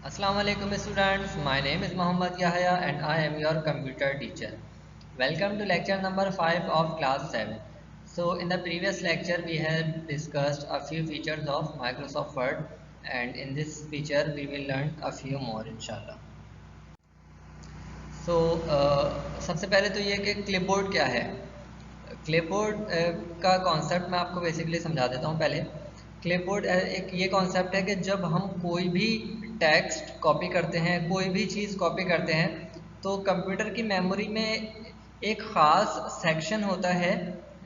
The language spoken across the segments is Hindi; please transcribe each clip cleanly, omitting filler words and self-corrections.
Assalamu alaikum students, my name is Muhammad Yahya and I am your computer teacher. Welcome to lecture number 5 of class 7. So in the previous lecture we had discussed a few features of Microsoft Word and in this feature we will learn a few more inshallah. So सबसे पहले तो ये कि क्लिपबोर्ड क्या है। क्लिपबोर्ड का कॉन्सेप्ट मैं आपको बेसिकली समझा देता हूँ पहले। क्लिपबोर्ड एक ये कॉन्सेप्ट है कि जब हम कोई भी टेक्स्ट कॉपी करते हैं, कोई भी चीज़ कॉपी करते हैं, तो कंप्यूटर की मेमोरी में एक ख़ास सेक्शन होता है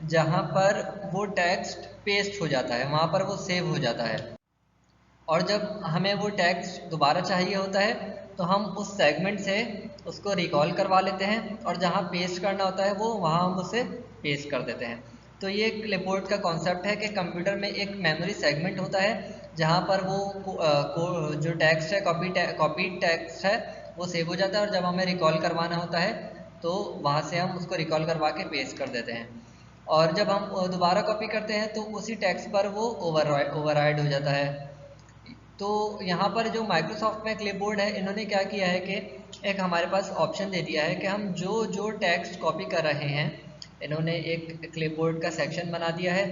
जहाँ पर वो टेक्स्ट पेस्ट हो जाता है, वहाँ पर वो सेव हो जाता है। और जब हमें वो टेक्स्ट दोबारा चाहिए होता है तो हम उस सेगमेंट से उसको रिकॉल करवा लेते हैं और जहाँ पेस्ट करना होता है वो वहाँ हम उसे पेस्ट कर देते हैं। तो ये क्लिपबोर्ड का कॉन्सेप्ट है कि कंप्यूटर में एक मेमोरी सेगमेंट होता है जहाँ पर वो जो टेक्स्ट है कॉपी टेक्स्ट है वो सेव हो जाता है, और जब हमें रिकॉल करवाना होता है तो वहाँ से हम उसको रिकॉल करवा के पेस्ट कर देते हैं। और जब हम दोबारा कॉपी करते हैं तो उसी टेक्स्ट पर वो ओवरराइड हो जाता है। तो यहाँ पर जो माइक्रोसॉफ्ट में क्लिपबोर्ड है, इन्होंने क्या किया है कि एक हमारे पास ऑप्शन दे दिया है कि हम जो जो टेक्स्ट कॉपी कर रहे हैं, इन्होंने एक क्लिपबोर्ड का सेक्शन बना दिया है,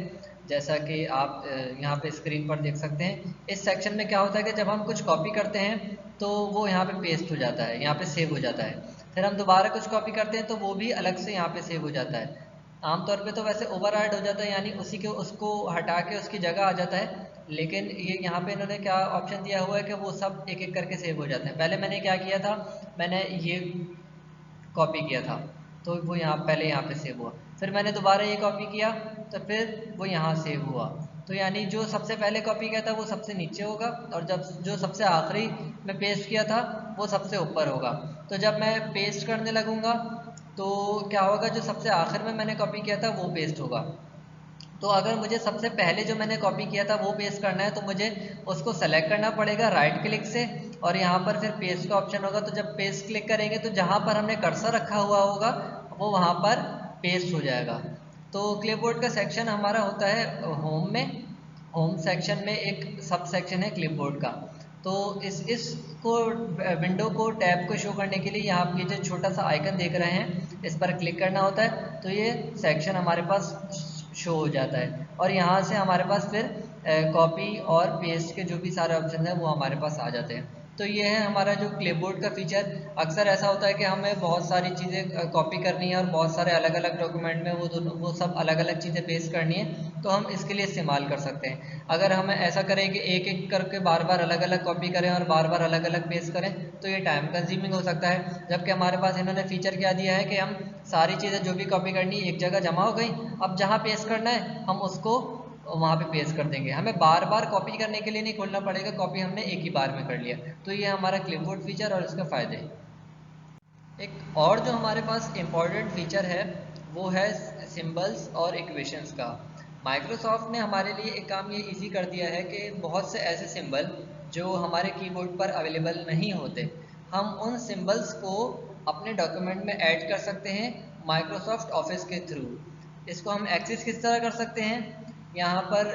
जैसा कि आप यहाँ पे स्क्रीन पर देख सकते हैं। इस सेक्शन में क्या होता है कि जब हम कुछ कॉपी करते हैं तो वो यहाँ पे पेस्ट हो जाता है, यहाँ पे सेव हो जाता है। फिर हम दोबारा कुछ कॉपी करते हैं तो वो भी अलग से यहाँ पे सेव हो जाता है। आमतौर पे तो वैसे ओवरराइड हो जाता है, यानी उसी के उसको हटा के उसकी जगह आ जाता है, लेकिन ये यहाँ पे इन्होंने क्या ऑप्शन दिया हुआ है कि वो सब एक एक करके सेव हो जाते हैं। पहले मैंने क्या किया था, मैंने ये कॉपी किया था तो वो यहाँ पहले यहाँ पे सेव हुआ, फिर मैंने दोबारा ये कॉपी किया तो फिर वो यहाँ सेव हुआ। तो यानी जो सबसे पहले कॉपी किया था वो सबसे नीचे होगा, और जब जो सबसे आखिरी में पेस्ट किया था वो सबसे ऊपर होगा। तो जब मैं पेस्ट करने लगूंगा तो क्या होगा, जो सबसे आखिर में मैंने कॉपी किया था वो पेस्ट होगा। तो अगर मुझे सबसे पहले जो मैंने कॉपी किया था वो पेस्ट करना है तो मुझे उसको सेलेक्ट करना पड़ेगा राइट क्लिक से, और यहाँ पर फिर पेस्ट का ऑप्शन होगा। तो जब पेस्ट क्लिक करेंगे तो जहाँ पर हमने कर्सर रखा हुआ होगा वो वहाँ पर पेस्ट हो जाएगा। तो क्लिपबोर्ड का सेक्शन हमारा होता है होम में। होम सेक्शन में एक सब सेक्शन है क्लिपबोर्ड का। तो इसको विंडो को टैब को शो करने के लिए यहाँ आप ये जो छोटा सा आइकन देख रहे हैं इस पर क्लिक करना होता है, तो ये सेक्शन हमारे पास शो हो जाता है, और यहाँ से हमारे पास फिर कॉपी और पेस्ट के जो भी सारे ऑप्शन हैं वो हमारे पास आ जाते हैं। तो ये है हमारा जो क्लिपबोर्ड का फीचर। अक्सर ऐसा होता है कि हमें बहुत सारी चीज़ें कॉपी करनी है और बहुत सारे अलग अलग डॉक्यूमेंट में वो सब अलग अलग चीज़ें पेस्ट करनी है, तो हम इसके लिए इस्तेमाल कर सकते हैं। अगर हम ऐसा करें कि एक एक करके बार बार अलग अलग कॉपी करें और बार बार अलग अलग पेस्ट करें तो ये टाइम कंज्यूमिंग हो सकता है। जबकि हमारे पास इन्होंने फीचर क्या दिया है कि हम सारी चीज़ें जो भी कॉपी करनी है एक जगह जमा हो गई, अब जहाँ पेस्ट करना है हम उसको वहाँ पे पेस्ट कर देंगे, हमें बार बार कॉपी करने के लिए नहीं खोलना पड़ेगा, कॉपी हमने एक ही बार में कर लिया। तो ये हमारा क्लिपबोर्ड फीचर और इसके फ़ायदे। एक और जो हमारे पास इम्पॉर्टेंट फीचर है वो है सिंबल्स और इक्वेशंस का। माइक्रोसॉफ्ट ने हमारे लिए एक काम ये इजी कर दिया है कि बहुत से ऐसे सिंबल जो हमारे कीबोर्ड पर अवेलेबल नहीं होते, हम उन सिंबल्स को अपने डॉक्यूमेंट में ऐड कर सकते हैं माइक्रोसॉफ्ट ऑफिस के थ्रू। इसको हम एक्सेस किस तरह कर सकते हैं, यहाँ पर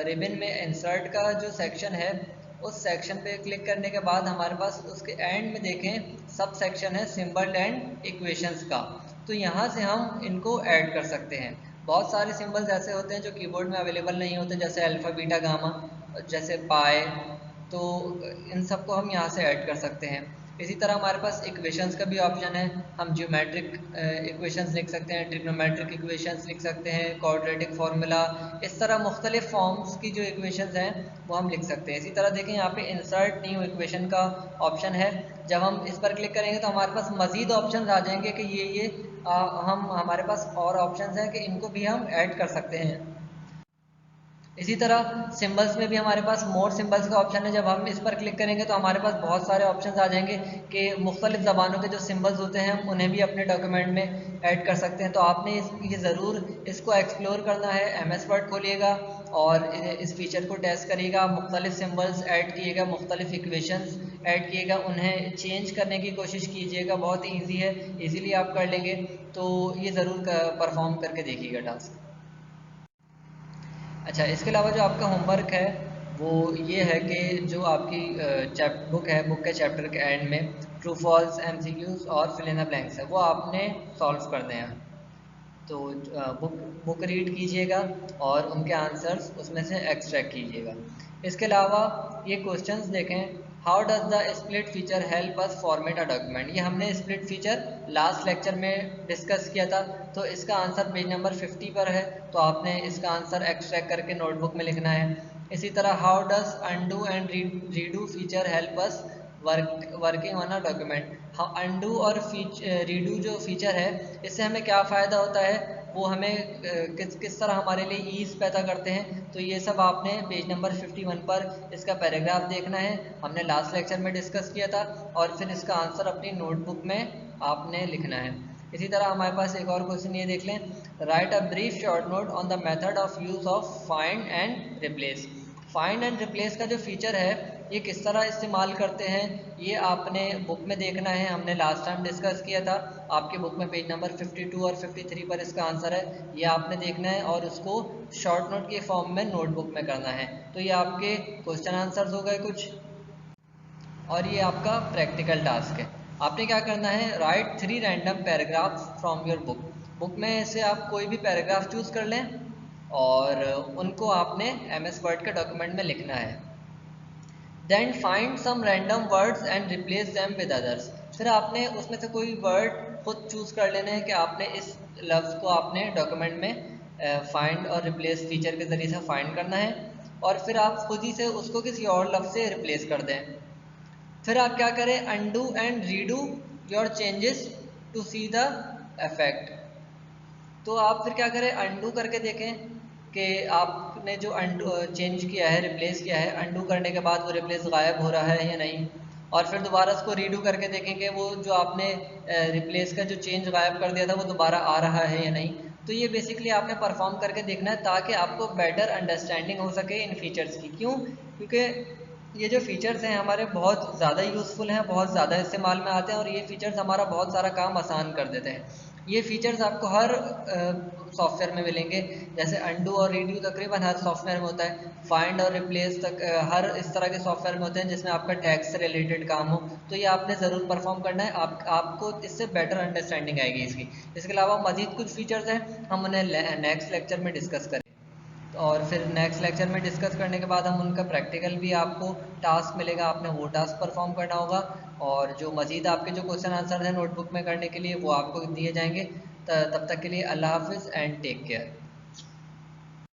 रिबन में इंसर्ट का जो सेक्शन है उस सेक्शन पे क्लिक करने के बाद हमारे पास उसके एंड में देखें सब सेक्शन है सिंबल एंड इक्वेशंस का। तो यहाँ से हम इनको ऐड कर सकते हैं। बहुत सारे सिंबल्स ऐसे होते हैं जो कीबोर्ड में अवेलेबल नहीं होते, जैसे अल्फा बीटा गामा, जैसे पाई। तो इन सबको हम यहाँ से ऐड कर सकते हैं। इसी तरह हमारे पास इक्वेशंस का भी ऑप्शन है, हम ज्योमेट्रिक इक्वेशंस लिख सकते हैं, ट्रिग्नोमेट्रिक इक्वेशंस लिख सकते हैं, क्वाड्रेटिक फार्मूला, इस तरह मुख्तलिफ फॉर्म्स की जो इक्वेशंस हैं वो हम लिख सकते हैं। इसी तरह देखें यहाँ पे इंसर्ट न्यू इक्वेशन का ऑप्शन है, जब हम इस पर क्लिक करेंगे तो हमारे पास मजीद ऑप्शन आ जाएंगे कि ये हम हमारे पास और ऑप्शन हैं कि इनको भी हम ऐड कर सकते हैं। इसी तरह सिंबल्स में भी हमारे पास मोर सिंबल्स का ऑप्शन है, जब हम इस पर क्लिक करेंगे तो हमारे पास बहुत सारे ऑप्शंस आ जाएंगे कि मुख्तलिफ ज़बानों के जो सिंबल्स होते हैं हम उन्हें भी अपने डॉक्यूमेंट में ऐड कर सकते हैं। तो आपने ये ज़रूर इसको एक्सप्लोर करना है, MS वर्ड खोलिएगा और इस फीचर को टेस्ट करिएगा, मुख्तलिफ सिंबल्स ऐड किएगा, मुख्तलिफ इक्वेशंस ऐड किएगा, उन्हें चेंज करने की कोशिश कीजिएगा। बहुत ही ईजी है, ईजीली आप कर लेंगे। तो ये ज़रूर परफॉर्म करके देखिएगा टास्क। अच्छा, इसके अलावा जो आपका होमवर्क है वो ये है कि जो आपकी बुक है, बुक के चैप्टर के एंड में ट्रू फॉल्स, एमसीक्यूज और फिल इन द ब्लैंक्स है, वो आपने सॉल्व करने हैं। तो बुक बुक रीड कीजिएगा और उनके आंसर्स उसमें से एक्सट्रैक्ट कीजिएगा। इसके अलावा ये क्वेश्चंस देखें, how does the split feature help us format a document. ये हमने स्प्लिट फीचर लास्ट लेक्चर में डिस्कस किया था, तो इसका आंसर पेज नंबर 50 पर है, तो आपने इसका आंसर एक्सट्रैक्ट करके नोटबुक में लिखना है। इसी तरह how does undo and redo feature help us working on a document. हाँ, अनडू और रीडू जो फीचर है, इससे हमें क्या फ़ायदा होता है, वो हमें किस किस तरह हमारे लिए ईज पैदा करते हैं, तो ये सब आपने पेज नंबर 51 पर इसका पैराग्राफ देखना है, हमने लास्ट लेक्चर में डिस्कस किया था, और फिर इसका आंसर अपनी नोटबुक में आपने लिखना है। इसी तरह हमारे पास एक और क्वेश्चन ये देख लें, right a brief short note on the method of use of find and replace. Find and replace का जो फीचर है, ये किस तरह इस्तेमाल करते हैं, ये आपने बुक में देखना है, हमने लास्ट टाइम डिस्कस किया था। आपके बुक में पेज नंबर 52 और 53 पर इसका आंसर है, ये आपने देखना है और उसको शॉर्ट नोट के फॉर्म में नोटबुक में करना है। तो ये आपके क्वेश्चन आंसर्स हो गए कुछ, और ये आपका प्रैक्टिकल टास्क है। आपने क्या करना है, right 3 random paragraph from your book. Book में से आप कोई भी पैराग्राफ चूज कर लें और उनको आपने MS वर्ड के डॉक्यूमेंट में लिखना है। Then find some random words and replace them with others. फिर आपने उसमें से कोई वर्ड खुद चूज कर लेना है कि आपने इस लफ्ज़ को आपने डॉक्यूमेंट में फाइंड और रिप्लेस फीचर के ज़रिए से फाइंड करना है, और फिर आप खुद ही से उसको किसी और लफ्ज़ से रिप्लेस कर दें। फिर आप क्या करें, undo and redo your changes to see the effect. तो आप फिर क्या करें, अंडू करके देखें कि आपने जो अंडू चेंज किया है, रिप्लेस किया है, अंडू करने के बाद वो रिप्लेस गायब हो रहा है या नहीं। और फिर दोबारा उसको रीडू करके देखेंगे वो जो आपने रिप्लेस का जो चेंज गायब कर दिया था वो दोबारा आ रहा है या नहीं। तो ये बेसिकली आपने परफॉर्म करके देखना है ताकि आपको बेटर अंडरस्टैंडिंग हो सके इन फीचर्स की। क्यों? क्योंकि ये जो फीचर्स हैं हमारे बहुत ज़्यादा यूज़फुल हैं, बहुत ज़्यादा इस्तेमाल में आते हैं, और ये फीचर्स हमारा बहुत सारा काम आसान कर देते हैं। ये फीचर्स आपको हर सॉफ्टवेयर में मिलेंगे, जैसे अंडू और रीडू तकरीबन हर सॉफ्टवेयर में होता है, फाइंड और रिप्लेस तक हर इस तरह के सॉफ्टवेयर में होते हैं जिसमें आपका टैक्स से रिलेटेड काम हो। तो ये आपने ज़रूर परफॉर्म करना है, आपको इससे बेटर अंडरस्टैंडिंग आएगी इसकी। इसके अलावा मज़ीद कुछ फीचर्स हैं, हम उन्हें नेक्स्ट लेक्चर में डिस्कस करेंगे, और फिर नेक्स्ट लेक्चर में डिस्कस करने के बाद हम उनका प्रैक्टिकल भी आपको टास्क मिलेगा, आपने वो टास्क परफॉर्म करना होगा, और जो मज़ीद आपके जो क्वेश्चन आंसर हैं नोटबुक में करने के लिए वो आपको दिए जाएंगे। तब तक के लिए अल्लाह हाफिज़ एंड टेक केयर।